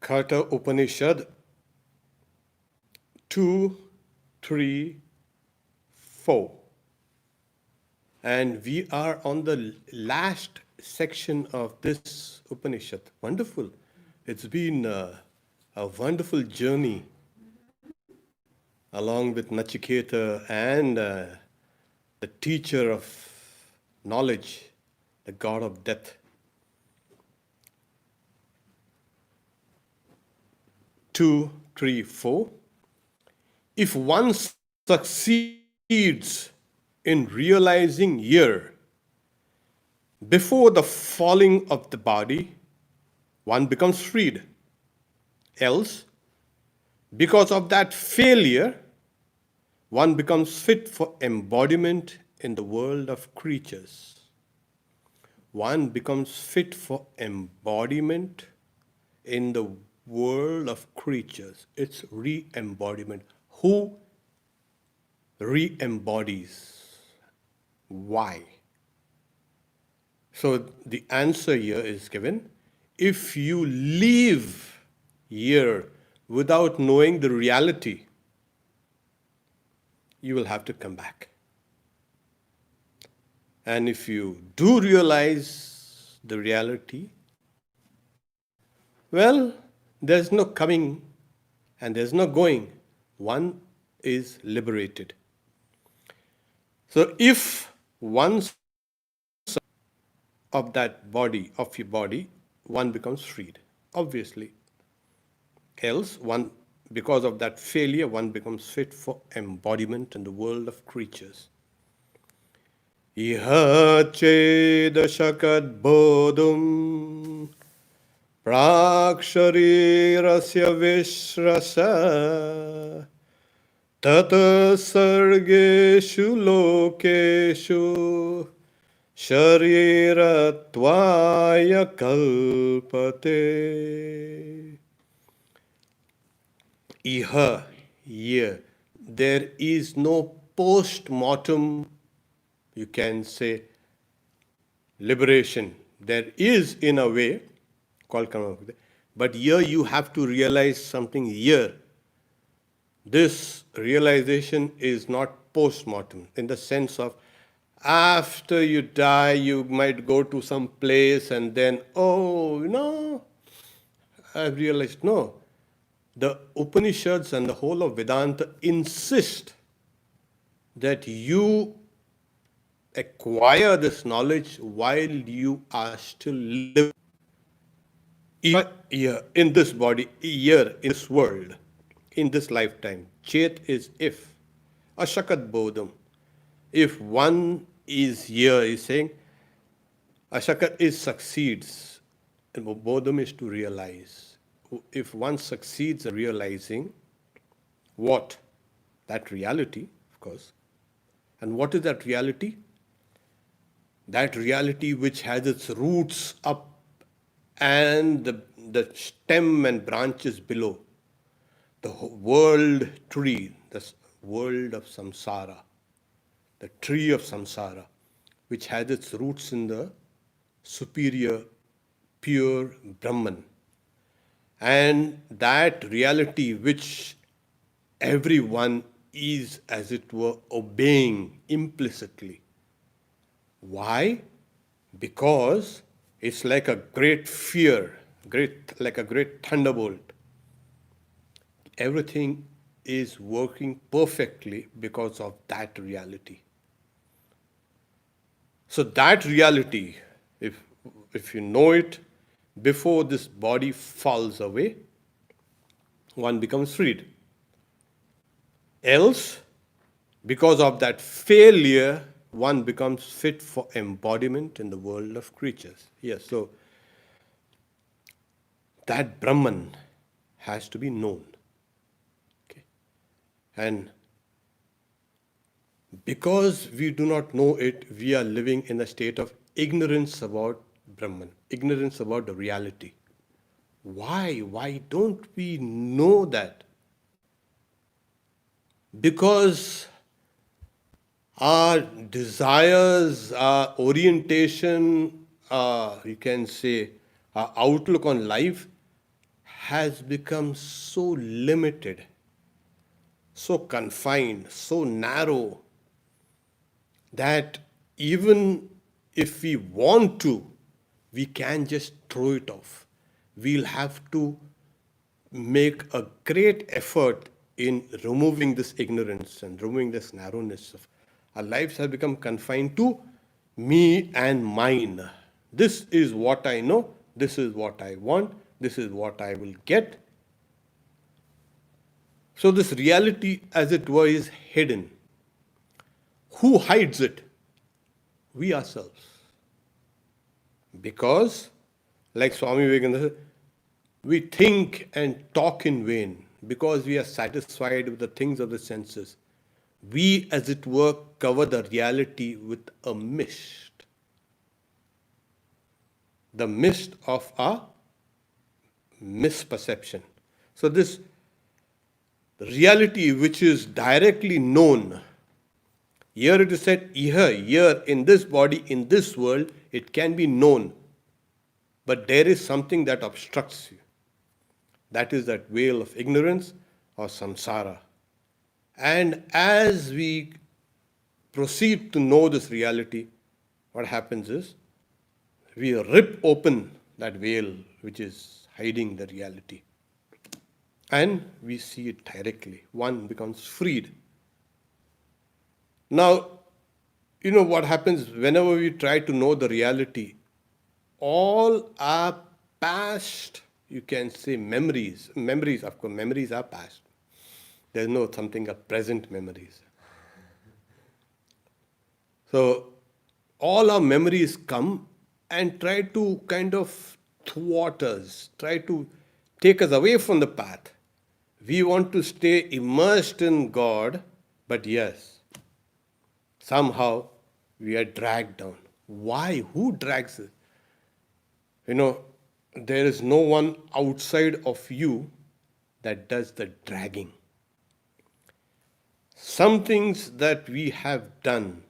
Katha Upanishad 2, 3, 4. And we are on the last section of this Upanishad. Wonderful. It's been a wonderful journey along with Nachiketa and the teacher of knowledge, the god of death. 2, 3, 4. If one succeeds in realizing here, before the falling of the body, one becomes freed. Else, because of that failure, one becomes fit for embodiment in the world of creatures. One becomes fit for embodiment in the world of creatures. It's re-embodiment. Who re-embodies? Why? So the answer here is given. If you leave here without knowing the reality, you will have to come back. And if you do realize the reality, well, there's no coming and there's no going. One is liberated. So if one of that body, of your body, one becomes freed, obviously. Else, one, because of that failure, one becomes fit for embodiment in the world of creatures. Iha chedashakat bodhum praksharirasya vishrasa tata sargeshu lokeshu sharirattvaya kalpate. Iha, here, there is no post-mortem, you can say, liberation. There is in a way, called karma, but here you have to realize something here. This realization is not post-mortem, in the sense of after you die, you might go to some place and then, I've realized, no. The Upanishads and the whole of Vedanta insist that you acquire this knowledge while you are still living here in this body, here in this world, in this lifetime. Chet is if. Ashakat bodham. If one is here, is saying, Ashakat is succeeds, and bodham is to realize. If one succeeds in realizing what? That reality, of course. And what is that reality? That reality which has its roots up and the stem and branches below. The world tree, the world of samsara, the tree of samsara, which has its roots in the superior, pure Brahman. And that reality which everyone is, as it were, obeying implicitly. Why? Because it's like a great fear, like a great thunderbolt. Everything is working perfectly because of that reality. So that reality, if you know it, before this body falls away, one becomes freed. Else, because of that failure, one becomes fit for embodiment in the world of creatures. Yes, so that Brahman has to be known. Okay. And because we do not know it, we are living in a state of ignorance about Brahman, ignorance about the reality. Why? Why don't we know that? Because our desires, our orientation, you can say, our outlook on life has become so limited, so confined, so narrow, that even if we want to, we can just throw it off. We'll have to make a great effort in removing this ignorance and removing this narrowness of our lives have become confined to me and mine. This is what I know, this is what I want, this is what I will get. So this reality, as it were, is hidden. Who hides it? We ourselves. Because, like Swami Vivekananda said, we think and talk in vain because we are satisfied with the things of the senses. We, as it were, cover the reality with a mist. The mist of our misperception. So this reality which is directly known, here it is said, here in this body, in this world, it can be known. But there is something that obstructs you. That is that veil of ignorance or samsara. And as we proceed to know this reality, what happens is we rip open that veil which is hiding the reality. And we see it directly. One becomes freed. Now, you know what happens whenever we try to know the reality? All our past, you can say memories, of course, memories are past. There's no something of present memories. So, all our memories come and try to kind of thwart us, try to take us away from the path. We want to stay immersed in God, but yes, somehow we are dragged down. Why? Who drags us? You know, there is no one outside of you that does the dragging. Some things that we have done,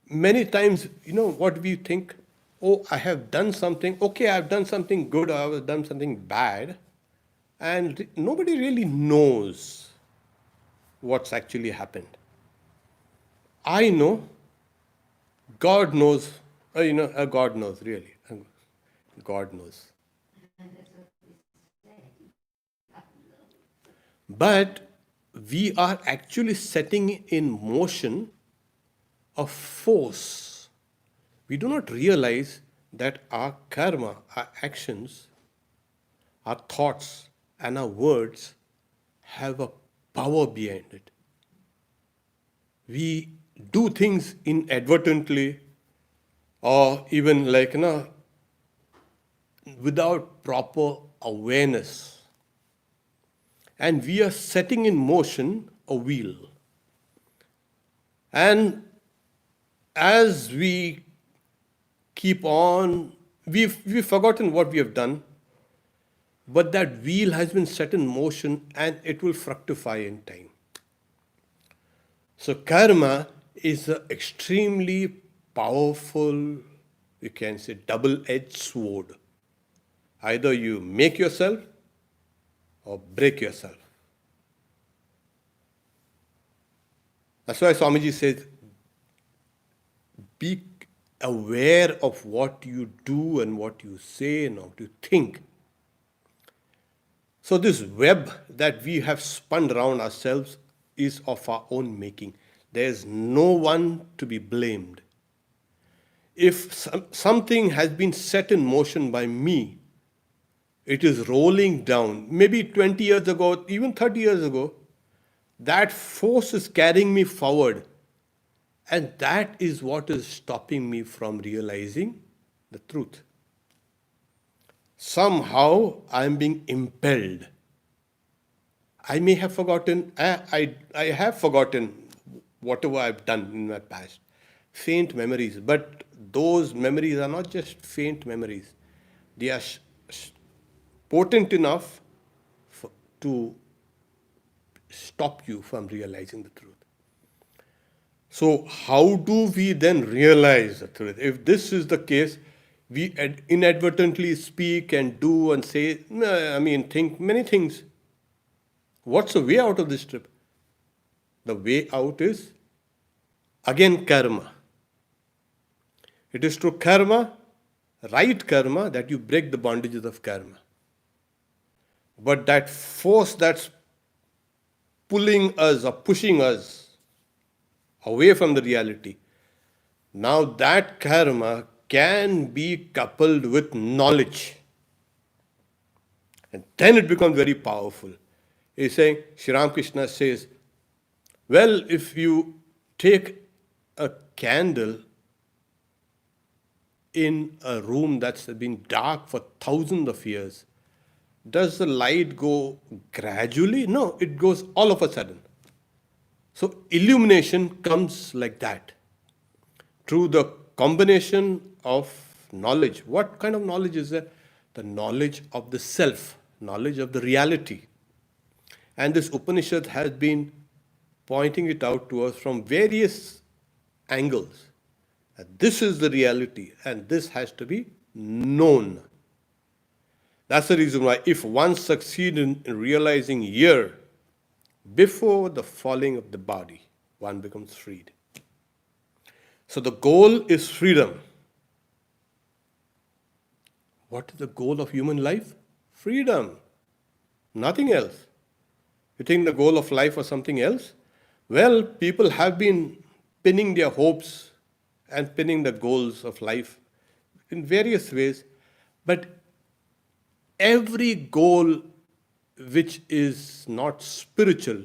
many times, you know what we think? Oh, I have done something. Okay, I've done something good or I've done something bad. And nobody really knows what's actually happened. I know, God knows, God knows, really. God knows. But we are actually setting in motion a force. We do not realize that our karma, our actions, our thoughts, and our words have a power behind it. We do things inadvertently or even without proper awareness. And we are setting in motion a wheel. And as we keep on, we've forgotten what we have done, but that wheel has been set in motion and it will fructify in time. So karma is an extremely powerful, you can say, double-edged sword. Either you make yourself or break yourself. That's why Swamiji says, be aware of what you do and what you say and what you think. So this web that we have spun around ourselves is of our own making. There is no one to be blamed. If something has been set in motion by me, it is rolling down. Maybe 20 years ago, even 30 years ago, that force is carrying me forward. And that is what is stopping me from realizing the truth. Somehow I am being impelled. I may have forgotten, I have forgotten whatever I've done in my past. Faint memories. But those memories are not just faint memories. They are potent enough to stop you from realizing the truth. So how do we then realize the truth? If this is the case, We inadvertently speak and do and say, think many things. What's the way out of this trip? The way out is again karma. It is through karma, right karma, that you break the bondages of karma. But that force that's pulling us or pushing us away from the reality, now that karma can be coupled with knowledge. And then it becomes very powerful. He's saying, Sri Ramakrishna says, well, if you take a candle in a room that's been dark for thousands of years, does the light go gradually? No, it goes all of a sudden. So illumination comes like that through the combination of knowledge. What kind of knowledge is there? The knowledge of the self, knowledge of the reality. And this Upanishad has been pointing it out to us from various angles. That this is the reality and this has to be known. That's the reason why if one succeeds in realizing here, before the falling of the body, one becomes freed. So the goal is freedom. What is the goal of human life? Freedom. Nothing else. You think the goal of life was something else? Well, people have been pinning their hopes and pinning the goals of life in various ways, but every goal which is not spiritual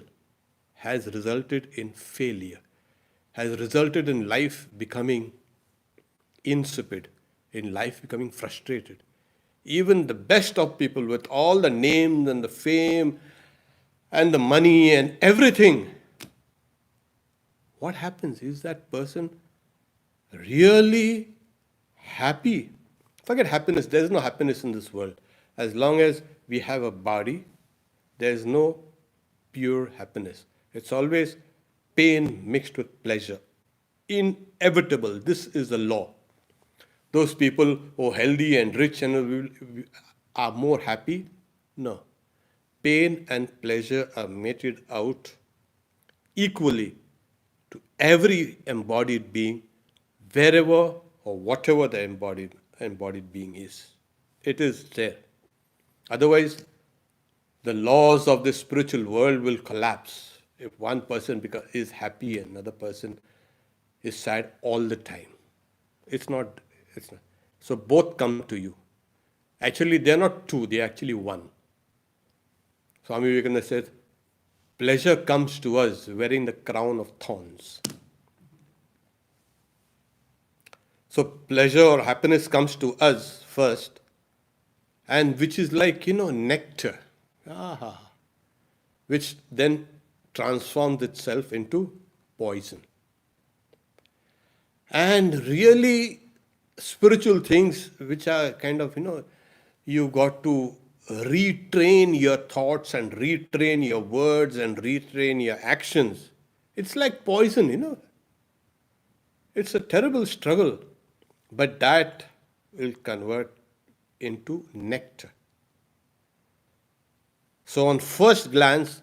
has resulted in failure, has resulted in life becoming insipid, in life becoming frustrated. Even the best of people with all the names and the fame and the money and everything, what happens? Is that person really happy? Forget happiness. There is no happiness in this world. As long as we have a body, there is no pure happiness. It's always pain mixed with pleasure. Inevitable. This is the law. Those people who are healthy and rich and are more happy? No. Pain and pleasure are meted out equally to every embodied being, wherever or whatever the embodied being is. It is there. Otherwise, the laws of the spiritual world will collapse if one person is happy and another person is sad all the time. It's not. So both come to you. Actually, they're not two, they're actually one. Swami Vivekananda says, pleasure comes to us wearing the crown of thorns. So pleasure or happiness comes to us first, and which is like, nectar, which then transforms itself into poison. And really, spiritual things which are kind of, you've got to retrain your thoughts and retrain your words and retrain your actions. It's like poison, It's a terrible struggle, but that will convert into nectar. So on first glance,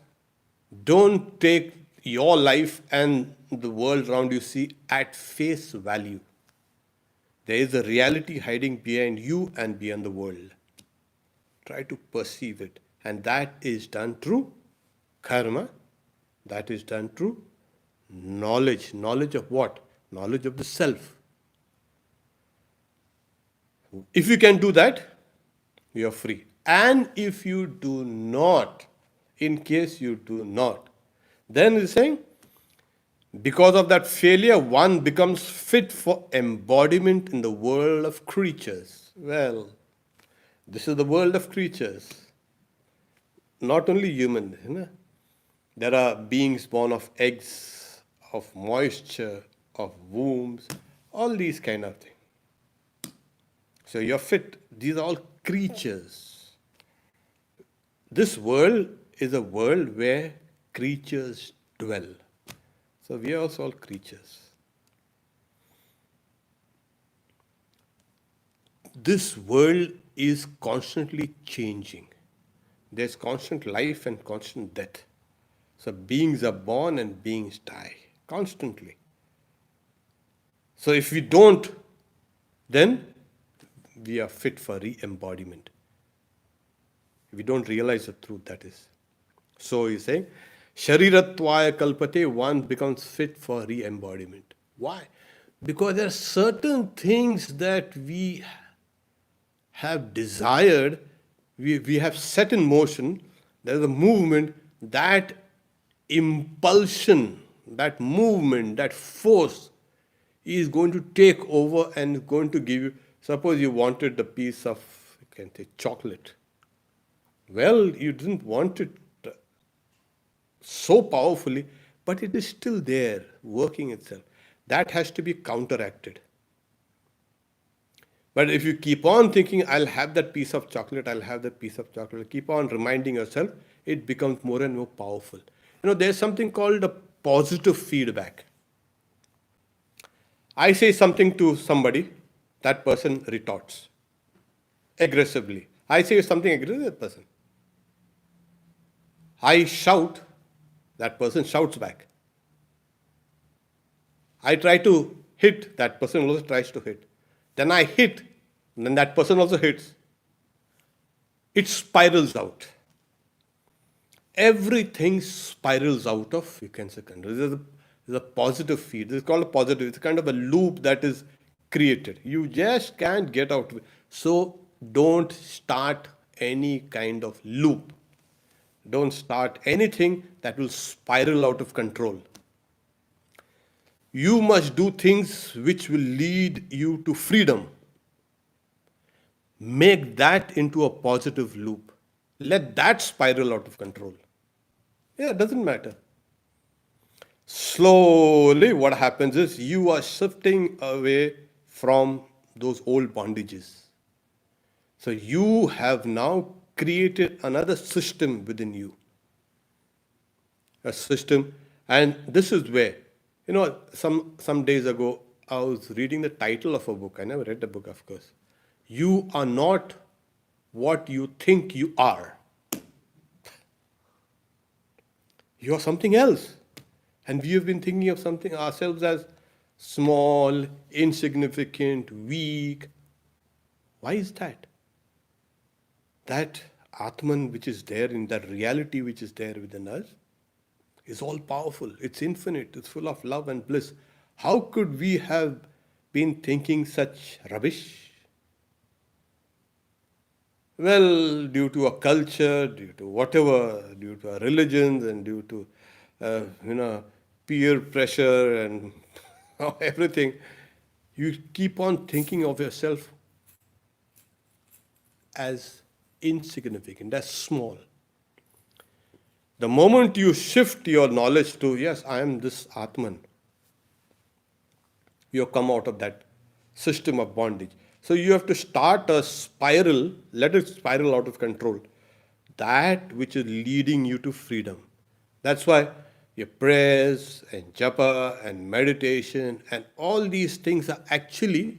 don't take your life and the world around you see at face value. There is a reality hiding behind you and beyond the world. Try to perceive it. And that is done through karma. That is done through knowledge. Knowledge of what? Knowledge of the self. If you can do that, you are free. And if you do not, in case you do not, then he's saying, because of that failure, one becomes fit for embodiment in the world of creatures. Well, this is the world of creatures. Not only human. There are beings born of eggs, of moisture, of wombs, all these kind of things. So you're fit. These are all creatures. This world is a world where creatures dwell. So we are also all creatures. this world is constantly changing. There's constant life and constant death. So beings are born and beings die constantly. So if we don't, then we are fit for re-embodiment. We don't realize the truth that is. So he's saying, Sharirattvaya kalpate, one becomes fit for re-embodiment. Why? Because there are certain things that we have desired, we have set in motion, there is a movement, that impulsion, that movement, that force is going to take over and going to give you. Suppose you wanted a piece of, you can say, chocolate. Well, you didn't want it so powerfully, but it is still there, working itself. That has to be counteracted. But if you keep on thinking, I'll have that piece of chocolate, I'll have that piece of chocolate, keep on reminding yourself, it becomes more and more powerful. There's something called a positive feedback. I say something to somebody, that person retorts aggressively. I say something aggressive, that person. I shout, that person shouts back. I try to hit, that person also tries to hit. Then I hit, and then that person also hits. It spirals out. Everything spirals out of, you can say, there's a positive feed. This is called a positive. It's kind of a loop that is created. You just can't get out of it. So don't start any kind of loop. Don't start anything that will spiral out of control. You must do things which will lead you to freedom. Make that into a positive loop. Let that spiral out of control. Yeah, it doesn't matter. Slowly, what happens is you are shifting away from those old bondages. So you have now created another system within you. A system, and this is where, some days ago, I was reading the title of a book. I never read the book, of course. You are not what you think you are. You are something else. And we have been thinking of something ourselves as small, insignificant, weak. Why is that? That Atman which is there, in that reality which is there within us, is all powerful. It's infinite. It's full of love and bliss. How could we have been thinking such rubbish? Well, due to a culture, due to whatever, due to our religions, and due to, peer pressure and everything, you keep on thinking of yourself as insignificant, as small. The moment you shift your knowledge to, yes, I am this Atman, you have come out of that system of bondage. So you have to start a spiral, let it spiral out of control. That which is leading you to freedom. That's why your prayers and japa and meditation and all these things are actually,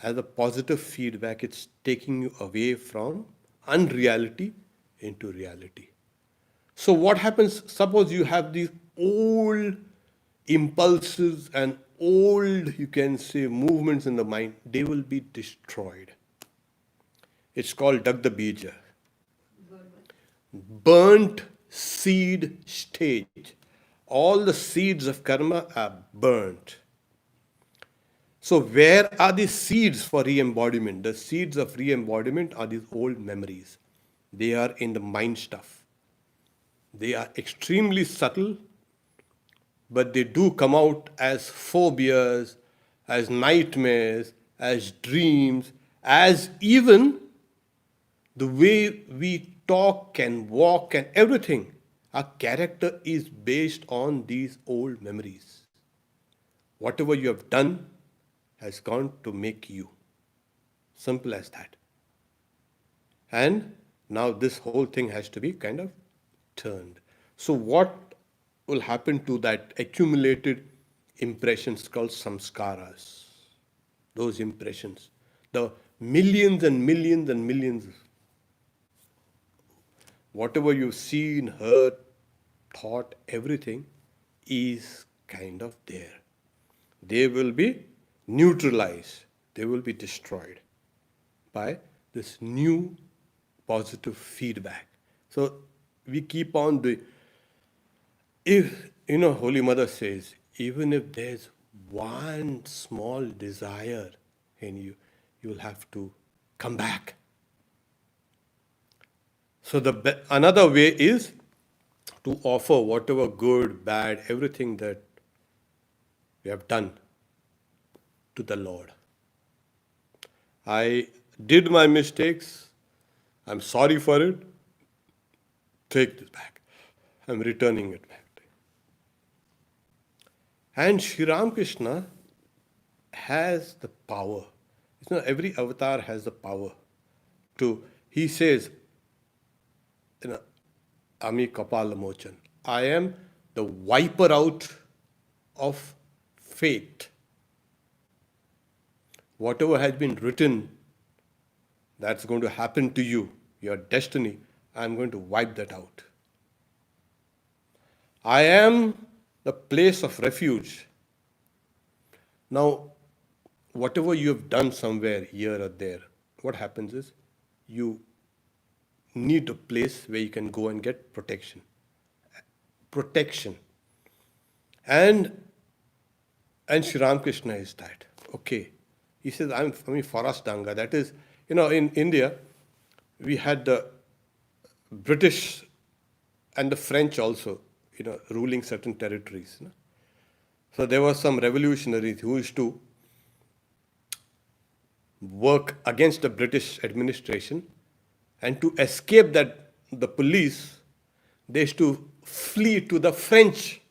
as a positive feedback, it's taking you away from unreality into reality. So what happens, suppose you have these old impulses and old, you can say, movements in the mind, they will be destroyed. It's called Dagda Bija. Burnt seed stage. All the seeds of karma are burnt. So where are the seeds for re-embodiment? The seeds of re-embodiment are these old memories. They are in the mind stuff. They are extremely subtle, but they do come out as phobias, as nightmares, as dreams, as even the way we talk and walk and everything. Our character is based on these old memories. Whatever you have done has gone to make you. Simple as that. And now this whole thing has to be kind of turned. So what will happen to that accumulated impressions called samskaras? those impressions. The millions and millions and millions, whatever you've seen, heard, thought, everything is kind of there. They will be neutralized, they will be destroyed by this new positive feedback. So we keep on doing. If, Holy Mother says, even if there's one small desire in you, you'll have to come back. So another way is to offer whatever good, bad, everything that we have done to the Lord. I did my mistakes. I'm sorry for it. Take this back. I'm returning it back. And Sri Ramakrishna has the power. Every avatar has the power to, he says, Ami Kapala Mochan, I am the wiper out of fate. Whatever has been written that's going to happen to you, your destiny, I'm going to wipe that out. I am the place of refuge. Now, whatever you have done somewhere, here or there, what happens is you need a place where you can go and get protection. Protection. And Sri Ramakrishna is that. Okay. He says, I'm Forest Danga. That is, in India, we had the British and the French also, ruling certain territories. So there were some revolutionaries who used to work against the British administration, and to escape the police, they used to flee to the French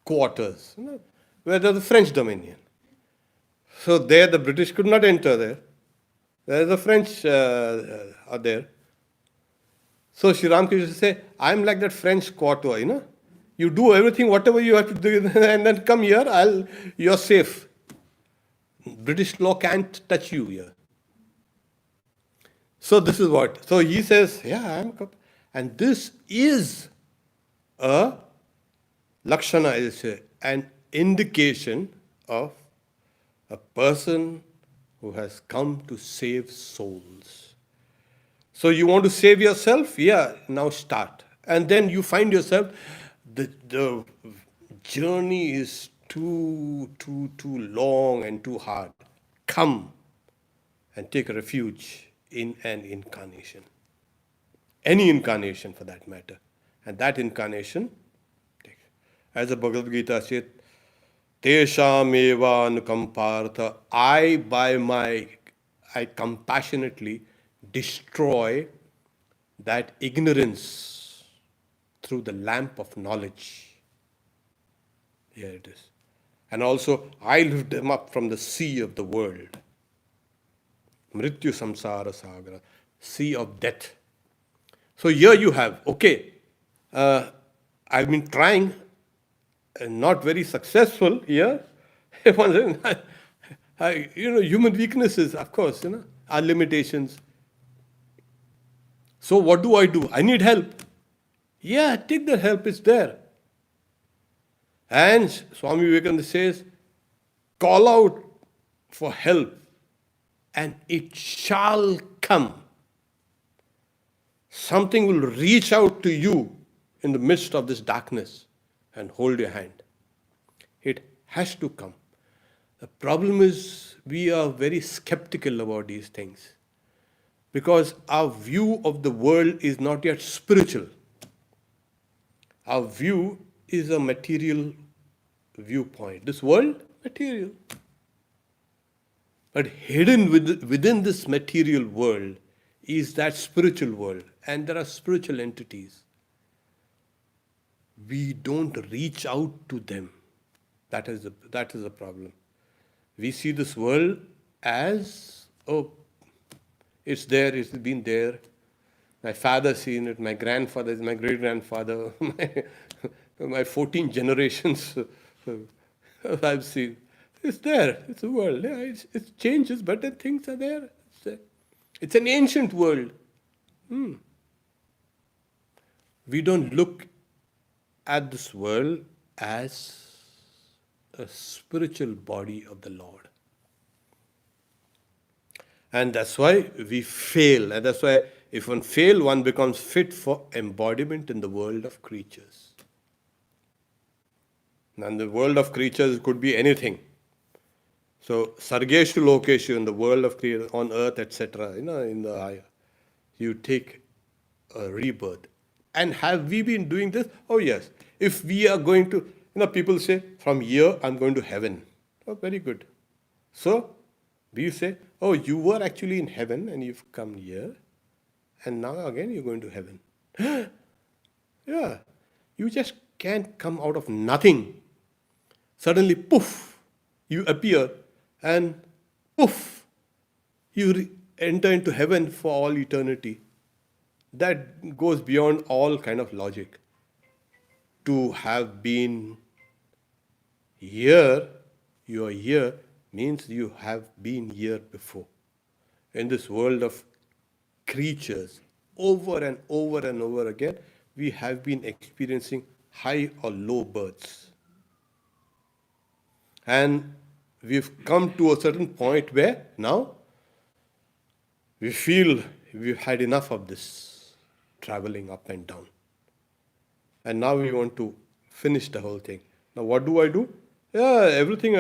quarters, where there's the French dominion. So there the British could not enter there. There the French are there. So Sri Ramakrishna say, I'm like that French quarter, You do everything, whatever you have to do, and then come here, you're safe. British law can't touch you here. So this is what. So he says, and this is a lakshana, is an indication of a person who has come to save souls. So you want to save yourself? Yeah, now start. And then you find yourself, the journey is too long and too hard. Come and take refuge in an incarnation. Any incarnation for that matter. And that incarnation, as the Bhagavad Gita said, Tesham eva anukampartha, I compassionately destroy that ignorance through the lamp of knowledge. Here it is. And also, I lift them up from the sea of the world. Mrityu samsara sagara, sea of death. So here you have, I've been trying, not very successful here. Human weaknesses, of course, are limitations. So what do? I need help. Yeah, take the help, it's there. And Swami Vivekananda says, call out for help and it shall come. Something will reach out to you in the midst of this darkness and hold your hand. It has to come. The problem is we are very skeptical about these things because our view of the world is not yet spiritual. Our view is a material viewpoint. This world, material. But hidden within this material world is that spiritual world. And there are spiritual entities. We don't reach out to them. That is the problem. We see this world as, it's there, it's been there. My father's seen it, my grandfather, my great-grandfather, my 14 generations I've seen. It's there. It's a world. Yeah, it changes, but the things are there. It's an ancient world. We don't look at this world as a spiritual body of the Lord. And that's why we fail. And that's why if one fail, one becomes fit for embodiment in the world of creatures. And the world of creatures could be anything. So, Sargeshu Lokeshu, in the world of creatures, on earth, etc., in the higher, you take a rebirth. And have we been doing this? Oh, yes. If we are going to, people say, from here I'm going to heaven. Oh, very good. So, we say, oh, you were actually in heaven and you've come here, and now again you're going to heaven. Yeah. You just can't come out of nothing. Suddenly, poof, you appear, and poof, you enter into heaven for all eternity. That goes beyond all kind of logic. To have been here, you are here, means you have been here before. In this world of creatures, over and over and over again, we have been experiencing high or low births. And we've come to a certain point where now we feel we've had enough of this traveling up and down. And now we want to finish the whole thing. Now what do I do? Yeah, everything,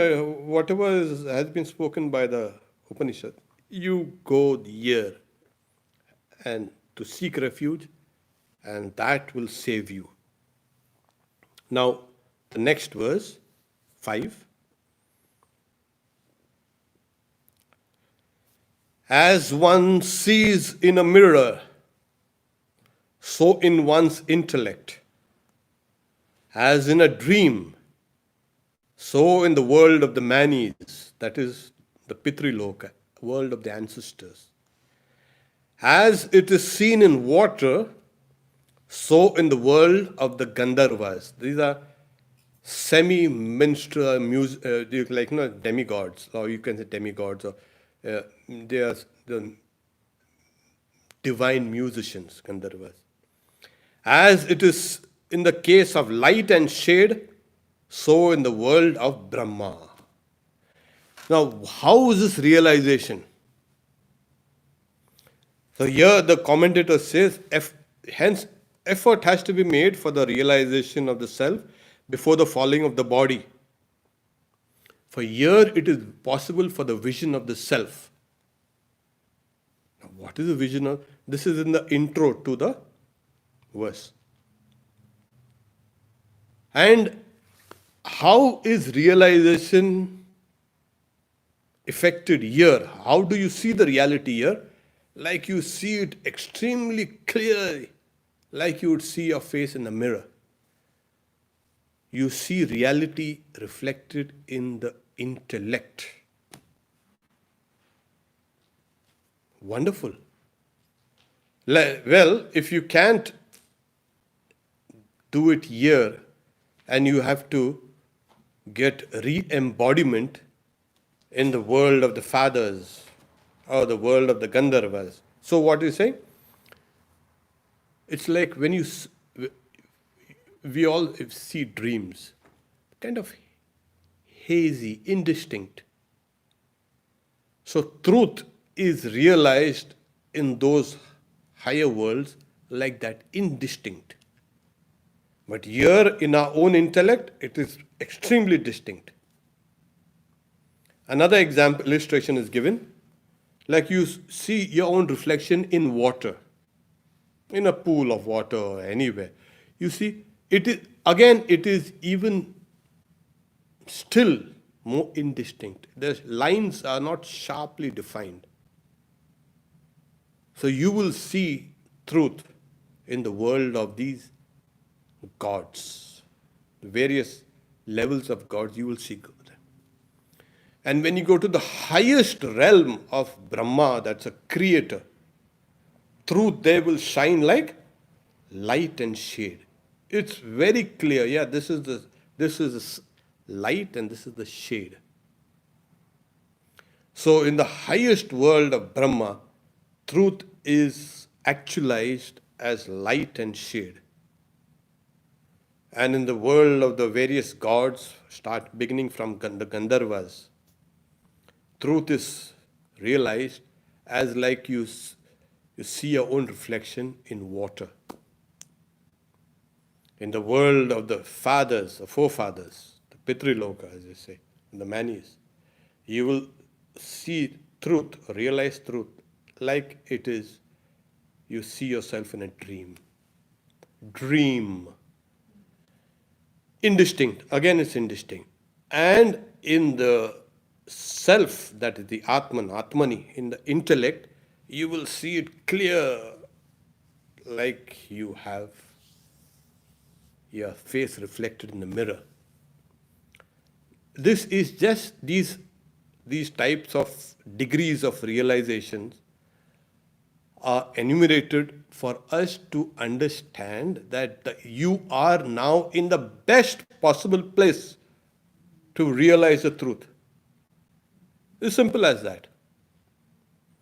whatever has been spoken by the Upanishad, you go here and to seek refuge, and that will save you. Now, the next verse, 5. As one sees in a mirror, so in one's intellect. As in a dream, so in the world of the manis, that is the Pitriloka, world of the ancestors. As it is seen in water, so in the world of the Gandharvas. These are semi-minstrel demigods, or you can say demigods, or they are the divine musicians, Gandharvas. As it is in the case of light and shade, so in the world of Brahma. Now, how is this realization? So here the commentator says, hence effort has to be made for the realization of the self before the falling of the body. For here it is possible for the vision of the self. Now, what is the vision of? This is in the intro to the verse. And how is realization affected here? How do you see the reality here? Like you see it extremely clearly, like you would see your face in a mirror. You see reality reflected in the intellect. Wonderful. Well, if you can't do it here, and you have to get re-embodiment in the world of the fathers or the world of the Gandharvas. So what is saying? It's like when we all see dreams, kind of hazy, indistinct. So truth is realized in those higher worlds like that, indistinct. But here in our own intellect, it is extremely distinct. Another example, illustration is given. Like you see your own reflection in water, in a pool of water or anywhere. You see, it is even still more indistinct. The lines are not sharply defined. So you will see truth in the world of these gods, the various levels of gods, you will see God. And when you go to the highest realm of Brahma, that's a creator, truth there will shine like light and shade. It's very clear. Yeah, this is the light and this is the shade. So, in the highest world of Brahma, truth is actualized as light and shade. And in the world of the various gods, start beginning from the Gandharvas, truth is realized as like you see your own reflection in water. In the world of the fathers, the forefathers, the Pitriloka, as you say, the manis, you will see truth, realize truth, like it is you see yourself in a dream. Dream. Indistinct. Again, it's indistinct. And in the self, that is the Atman, Atmani, in the intellect, you will see it clear, like you have your face reflected in the mirror. This is just these types of degrees of realizations are enumerated for us to understand that you are now in the best possible place to realize the truth. It's simple as that.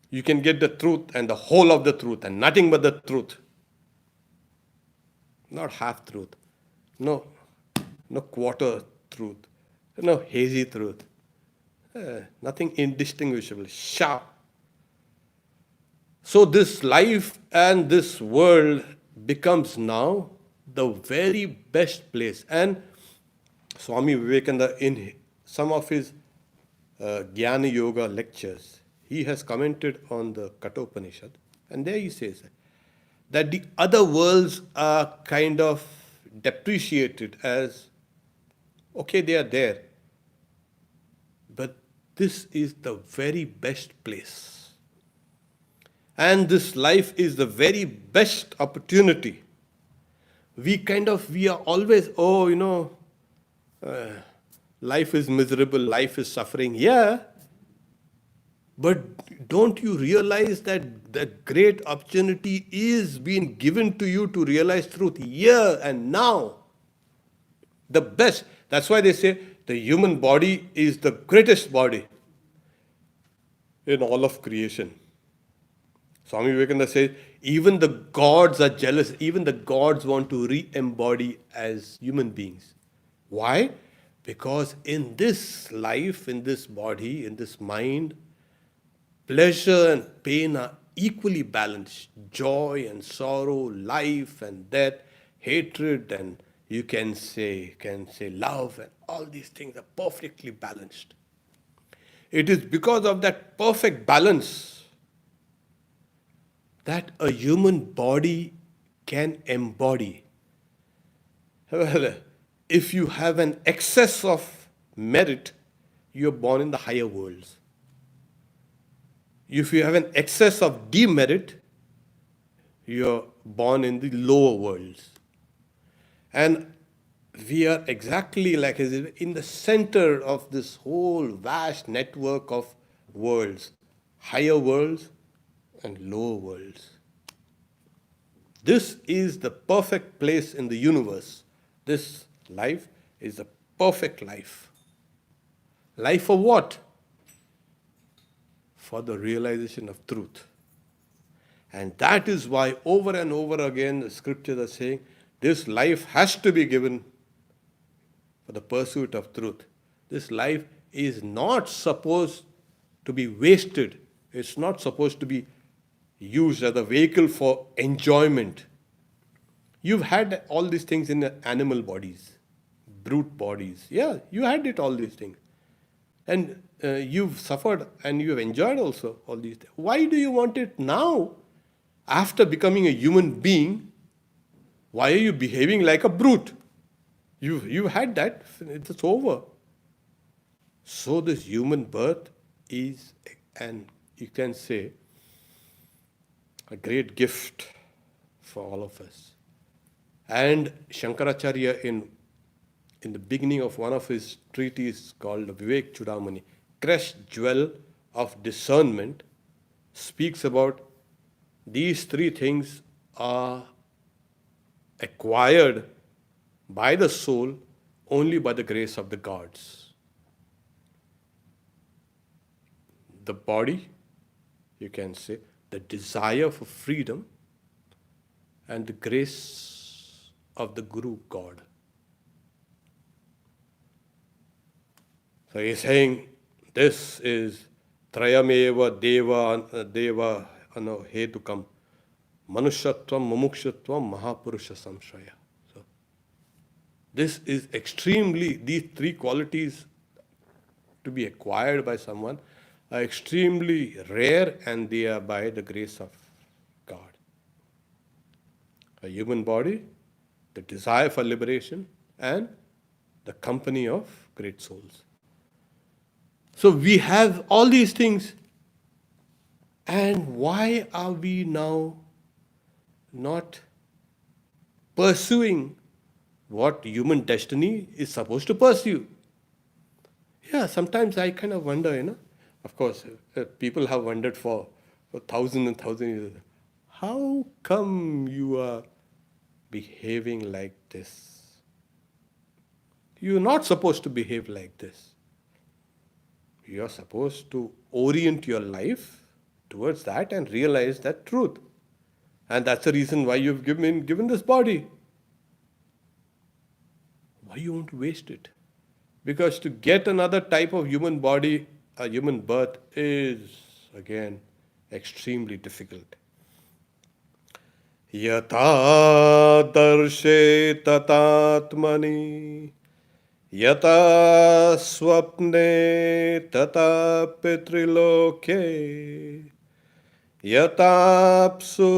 You can get the truth and the whole of the truth and nothing but the truth. Not half truth. No, no quarter truth. No hazy truth. Nothing indistinguishable. Sharp. So this life and this world becomes now the very best place. And Swami Vivekananda, in some of his Jnana Yoga lectures, he has commented on the Katha Upanishad, and there he says that the other worlds are kind of depreciated as, okay, they are there, but this is the very best place. And this life is the very best opportunity. We are always, life is miserable, life is suffering. Yeah, but don't you realize that the great opportunity is being given to you to realize truth here and now? The best. That's why they say the human body is the greatest body in all of creation. Swami Vivekananda says, even the gods are jealous, even the gods want to re-embody as human beings. Why? Because in this life, in this body, in this mind, pleasure and pain are equally balanced. Joy and sorrow, life and death, hatred and you can say love, and all these things are perfectly balanced. It is because of that perfect balance that a human body can embody. Well, if you have an excess of merit, you're born in the higher worlds. If you have an excess of demerit, you're born in the lower worlds. And we are exactly like in the center of this whole vast network of worlds, higher worlds and lower worlds. This is the perfect place in the universe. This life is the perfect life. Life for what? For the realization of truth. And that is why over and over again the scriptures are saying this life has to be given for the pursuit of truth. This life is not supposed to be wasted. It's not supposed to be used as a vehicle for enjoyment. You've had all these things in animal bodies, brute bodies. Yeah, you had it, all these things. And you've suffered and you've enjoyed also all these things. Why do you want it now? After becoming a human being, why are you behaving like a brute? You've had that, it's over. So this human birth is, and you can say, a great gift for all of us. And Shankaracharya, in the beginning of one of his treatises called Vivek Chudamani, Crest Jewel of Discernment, speaks about these three things are acquired by the soul only by the grace of the gods. the body, you can say, the desire for freedom, and the grace of the Guru God. So he's saying this is Trayameva Deva Hetukam Manushatvam Mumukshutvam Mahapurusha Samshaya. So this is extremely, these three qualities to be acquired by someone are extremely rare, and they are by the grace of God. A human body, the desire for liberation, and the company of great souls. So we have all these things, and why are we now not pursuing what human destiny is supposed to pursue? Yeah, sometimes I kind of wonder, of course, people have wondered for thousands and thousands of years. How come you are behaving like this? You're not supposed to behave like this. You're supposed to orient your life towards that and realize that truth. And that's the reason why you've given this body. Why you want to waste it? Because to get another type of human body, a human birth, is again extremely difficult. Yata darshe tatatmani yata swapne tata pitriloke yatapsu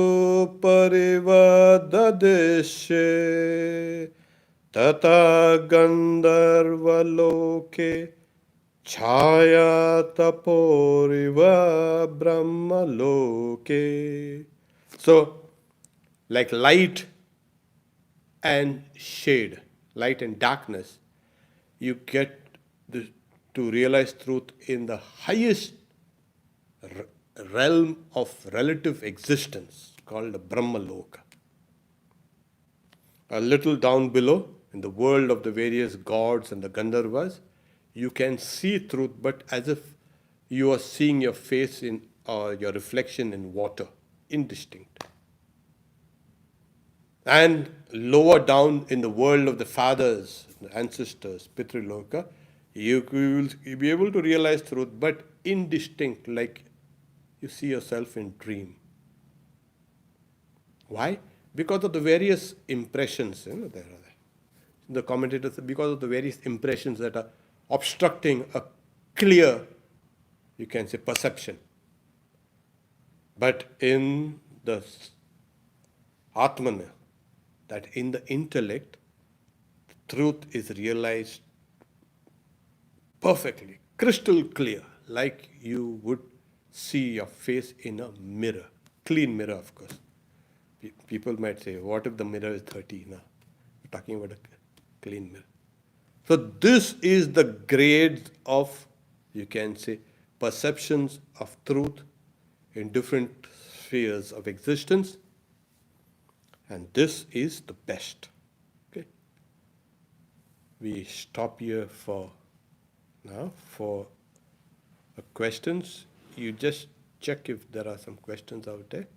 parivadadeshe tata gandharvaloke chaya taporiva brahmaloke. So, like light and shade, light and darkness, you get to realize truth in the highest realm of relative existence called the Brahmaloka. A little down below, in the world of the various gods and the Gandharvas, you can see truth, but as if you are seeing your face in or your reflection in water, indistinct. And lower down in the world of the fathers, the ancestors, Pitriloka, you will be able to realize truth, but indistinct, like you see yourself in dream. Why? Because of the various impressions, the commentators say, because of the various impressions that are obstructing a clear, you can say, perception. But in the Atmana, that in the intellect, the truth is realized perfectly, crystal clear, like you would see your face in a mirror, clean mirror, of course. People might say, what if the mirror is 30? No, we're talking about a clean mirror. So this is the grade of, you can say, perceptions of truth in different spheres of existence. And this is the best. Okay. We stop here for now for questions. You just check if there are some questions out there.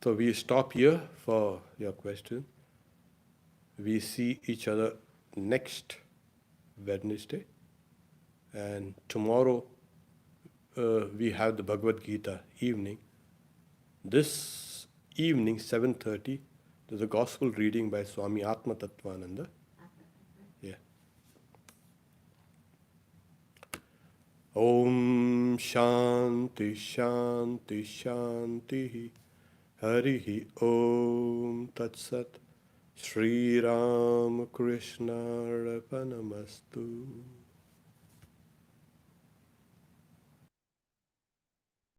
So we stop here for your question. We see each other next Wednesday. And tomorrow we have the Bhagavad Gita evening. This evening, 7:30, there's a gospel reading by Swami Atma Tattvananda. Yeah. Om Shanti Shanti Shanti Harihi Om Tat Sat Sri Ram Krishna Arpanamastu.